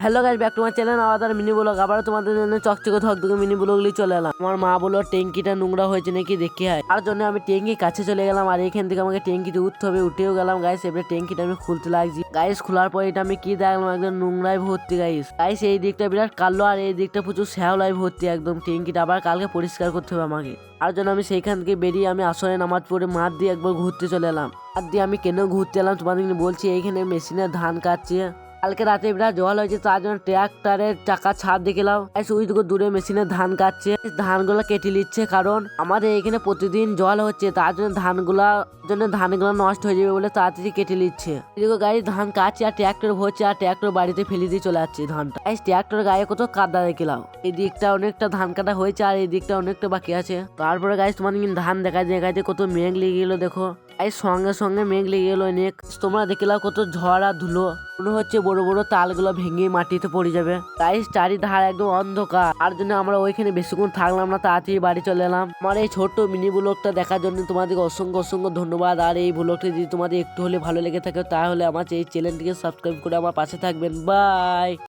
Hello guys, back to my channel আমাদের mini blog. আবার তোমাদের জন্য চকচকে ধকধকে মিনি ব্লগলি চলে এলাম। আমার মা বললো ট্যাঙ্কিটা নোংরা হয়েছে নাকি দেখে হয়, তার জন্য আমি ট্যাঙ্কি কাছে চলে গেলাম। আর এখান থেকে আমাকে ট্যাঙ্কিতে উঠতে হবে। উঠেও গেলাম গাইস। এবারে ট্যাঙ্কিটা আমি খুলতে লাগছি গাইস। খোলার পর এটা আমি কি দেখলাম, একদম নোংরায় ভর্তি গাইস। গাইস এই দিকটা বিরাট কালো আর এই দিকটা প্রচুর শ্যাওলায় ভর্তি একদম। ট্যাঙ্কিটা আবার কালকে পরিষ্কার করতে হবে আমাকে। তার জন্য আমি সেইখান থেকে বেরিয়ে আমি আসলে নামাজ পড়ে মাঠ দিয়ে একবার ঘুরতে চলে এলাম। মাঠ দিয়ে আমি কেন ঘুরতে এলাম তোমাদের বলছি। এইখানে মেশিনে ধান কাটছে। কালকে রাতে বিরাট জল হয়েছে, তার জন্য ট্রাক্টরের চাকা ছাপ দেখলাম ওই দিকে দূরে মেশিনে ধান কাটছে। ধানগুলো কেটে নিচ্ছে, কারণ আমাদের এখানে প্রতিদিন জল হচ্ছে, তার জন্য ধানগুলো নষ্ট হয়ে যাবে বলে তাড়াতাড়ি কেটে নিচ্ছে। এদিকে গাড়ি ধান কাটছে আর ট্রাক্টর ভরছে, আর ট্রাক্টর বাড়িতে ফেলে দিয়ে চলে যাচ্ছে ধানটা। ট্রাক্টর গায়ে কত কাদা দেখলাম। এই দিকটা অনেকটা ধান কাটা হয়েছে আর এই দিকটা অনেকটা বাকি আছে। তারপরে গাইস তোমাদের ধান দেখাইতে কত মেঘ লেগে গেলো দেখো। সঙ্গে সঙ্গে মেঘ লেগে গেলো অনেক। তোমরা দেখলাম কত ঝড় আর ধুলো, মনে হচ্ছে বড় বড় তালগুলো ভেঙে মাটিতে পড়ে যাবে। তাই চারিধার একদম অন্ধকার। তার জন্য আমরা ওইখানে বেশিক্ষণ থাকলাম না, তাড়াতাড়ি বাড়ি চলে এলাম। আমার এই ছোট্ট মিনি ব্লগটা দেখার জন্য তোমাদেরকে অসংখ্য অসংখ্য ধন্যবাদ। আর এই ব্লগটি যদি তোমাদের একটু হলে ভালো লেগে থাকে তাহলে আমার এই চ্যানেলটিকে সাবস্ক্রাইব করে আমার পাশে থাকবেন। বাই।